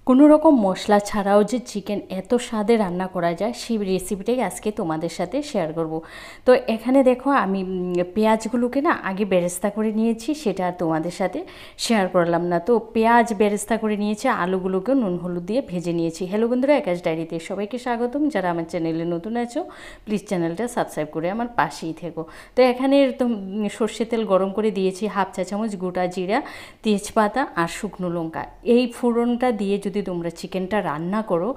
কোনো রকম মশলা ছাড়াও যে চিকেন এত স্বাদে রান্না করা যায় সেই রেসিপিটাই আজকে তোমাদের সাথে শেয়ার করব। তো এখানে দেখো আমি পেঁয়াজগুলোকে না আগে বেরেস্তা করে নিয়েছি, সেটা আর তোমাদের সাথে শেয়ার করলাম না। তো পেঁয়াজ বেরেস্তা করে নিয়েছি, আলুগুলোকেও নুন হলুদ দিয়ে ভেজে নিয়েছি। হ্যালো বন্ধুরা, আকাশ ডায়েরিতে সবাইকে স্বাগতম। যারা আমার চ্যানেলে নতুন আছো প্লিজ চ্যানেলটা সাবস্ক্রাইব করে আমার পাশেই থেকো। তো এখানে সর্ষের তেল গরম করে দিয়েছি, হাফ চা চামচ গোটা জিরা, তেজপাতা আর শুকনো লঙ্কা। এই ফোড়নটা দিয়ে যদি তোমরা চিকেনটা রান্না করো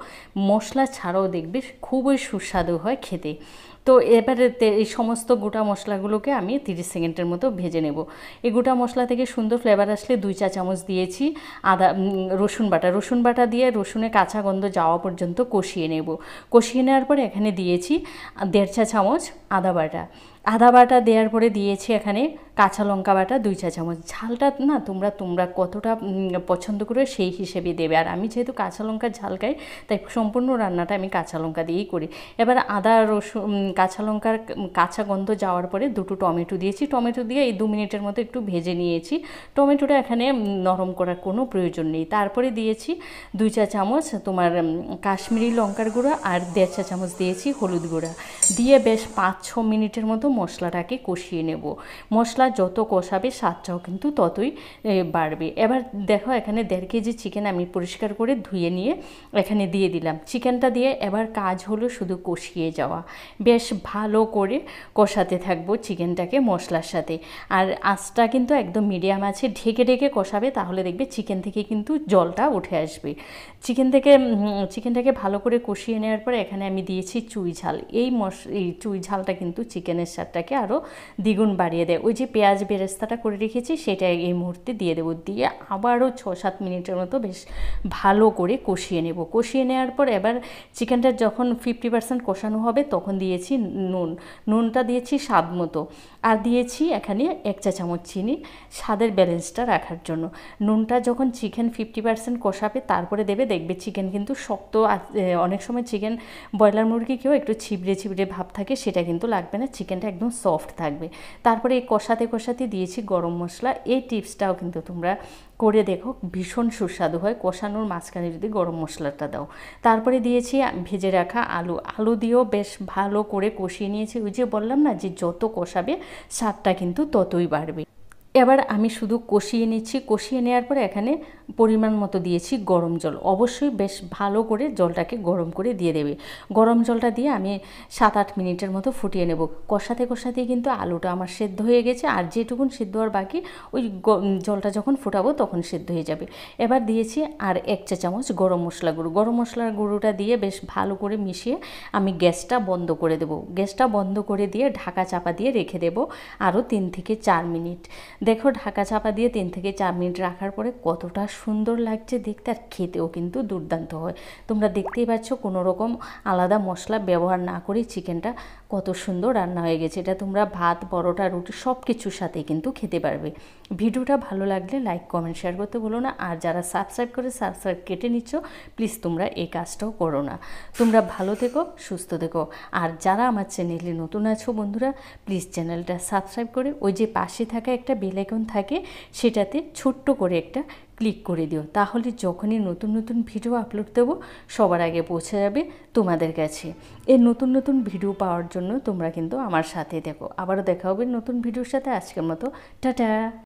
মশলা ছাড়াও দেখবে খুবই সুস্বাদু হয় খেতে। তো এবারে এই সমস্ত গোটা মশলাগুলোকে আমি 30 সেকেন্ডের মতো ভেজে নেব। এই গোটা মশলা থেকে সুন্দর ফ্লেভার আসলে 2 চা চামচ দিয়েছি রসুন বাটা দিয়ে রসুনের কাঁচা গন্ধ যাওয়া পর্যন্ত কষিয়ে নেব। কষিয়ে নেওয়ার পরে এখানে দিয়েছি 1.5 চা চামচ আদা বাটা দেওয়ার পরে দিয়েছি এখানে কাঁচা লঙ্কা বাটা 2 চা চামচ। ঝালটা না তোমরা কতটা পছন্দ করে সেই হিসেবে দেবে। আর আমি যেহেতু কাঁচা লঙ্কার ঝাল খাই তাই সম্পূর্ণ রান্নাটা আমি কাঁচা লঙ্কা দিয়েই করি। এবার আদা রসুন কাঁচা লঙ্কার কাঁচা গন্ধ যাওয়ার পরে 2টো টমেটো দিয়েছি। টমেটো দিয়ে এই 2 মিনিটের মতো একটু ভেজে নিয়েছি। টমেটোটা এখানে নরম করার কোনো প্রয়োজন নেই। তারপরে দিয়েছি 2 চা চামচ কাশ্মীরি লঙ্কার গুঁড়া আর 1.5 চা চামচ দিয়েছি হলুদ গুঁড়া দিয়ে বেশ 5-6 মিনিটের মতো মশলাটাকে কষিয়ে নেব। মশলা যত কষাবে স্বাদটাও কিন্তু ততই বাড়বে। এবার দেখো এখানে 1.5 কেজি চিকেন আমি পরিষ্কার করে ধুয়ে নিয়ে এখানে দিয়ে দিলাম। চিকেনটা দিয়ে এবার কাজ হলো শুধু কষিয়ে যাওয়া। বেশ ভালো করে কষাতে থাকবো চিকেনটাকে মশলার সাথে। আর আঁচটা কিন্তু একদম মিডিয়াম আছে, ঢেকে ঢেকে কষাবে, তাহলে দেখবে চিকেন থেকে কিন্তু জলটা উঠে আসবে। চিকেনটাকে ভালো করে কষিয়ে নেওয়ার পর এখানে আমি দিয়েছি চুই ঝাল। এই চুই ঝালটা কিন্তু চিকেনের স্বাদটাকে আরও দ্বিগুণ বাড়িয়ে দেয়। ওই যে পেঁয়াজ বেরেস্তাটা করে রেখেছি সেটা এই মুহূর্তে দিয়ে দেবো। দিয়ে আবারও 6-7 মিনিটের মতো বেশ ভালো করে কষিয়ে নেব। কষিয়ে নেওয়ার পর এবার চিকেনটা যখন 50% কষানো হবে তখন দিয়েছি নুনটা দিয়েছি স্বাদ মতো। আর দিয়েছি এখানে 1 চা চামচ চিনি স্বাদের ব্যালেন্সটা রাখার জন্য। নুনটা যখন চিকেন 50% কষাবে তারপরে দেখবে চিকেন কিন্তু শক্ত। অনেক সময় চিকেন ব্রয়লার মুরগিকেও একটু ছিবড়ে ভাব থাকে, সেটা কিন্তু লাগবে না, চিকেনটা একদম সফট থাকবে। তারপরে এই কষাতে দিয়েছি গরম মশলা। এই টিপসটাও কিন্তু তোমরা করে দেখো, ভীষণ সুস্বাদু হয় কষানোর মাঝখানে যদি গরম মশলাটা দাও। তারপরে দিয়েছি ভেজে রাখা আলু দিয়েও বেশ ভালো করে কষিয়ে নিয়েছি। ওই যে বললাম না যে যত কষাবে স্বাদটা কিন্তু ততই বাড়বে। এবার আমি শুধু কষিয়ে নিচ্ছি। কষিয়ে নেওয়ার পরে এখানে পরিমাণ মতো দিয়েছি গরম জল। অবশ্যই বেশ ভালো করে জলটাকে গরম করে দিয়ে দেবে। গরম জলটা দিয়ে আমি 7-8 মিনিটের মতো ফুটিয়ে নেব। কষাতেই কিন্তু আলুটা আমার সেদ্ধ হয়ে গেছে, আর যেটুকুন সেদ্ধ হওয়ার বাকি ওই জলটা যখন ফোটাবো তখন সেদ্ধ হয়ে যাবে। এবার দিয়েছি আর 1 চা চামচ গরম মশলার গুঁড়োটা দিয়ে বেশ ভালো করে মিশিয়ে আমি গ্যাসটা বন্ধ করে দেবো। গ্যাসটা বন্ধ করে দিয়ে ঢাকা চাপা দিয়ে রেখে দেবো আরও 3 থেকে 4 মিনিট। দেখো ঢাকা চাপা দিয়ে 3 থেকে 4 মিনিট রাখার পরে কতটা সুন্দর লাগছে দেখতে, আর খেতেও কিন্তু দুর্দান্ত হয়। তোমরা দেখতেই পাচ্ছ কোনো রকম আলাদা মশলা ব্যবহার না করে চিকেনটা কত সুন্দর রান্না হয়ে গেছে। এটা তোমরা ভাত, পরোটা, রুটি সব কিছুর সাথেই কিন্তু খেতে পারবে। ভিডিওটা ভালো লাগলে লাইক কমেন্ট শেয়ার করতে বলো না। আর যারা সাবস্ক্রাইব কেটে নিচ্ছ প্লিজ তোমরা এই কাজটাও করো না। তোমরা ভালো থেকো, সুস্থ থেকো। আর যারা আমার চ্যানেলে নতুন আছো বন্ধুরা প্লিজ চ্যানেলটা সাবস্ক্রাইব করে ওই যে পাশে থাকা একটা বেল আইকন থাকে সেটাতে ছোট্ট করে একটা ক্লিক করে দিও, তাহলে যখনই নতুন ভিডিও আপলোড দেবো সবার আগে পৌঁছে যাবে তোমাদের কাছে। এই নতুন ভিডিও পাওয়ার জন্য তোমরা কিন্তু আমার সাথে দেখো। আবারও দেখা হবে নতুন ভিডিওর সাথে। আজকের মতো টাটা।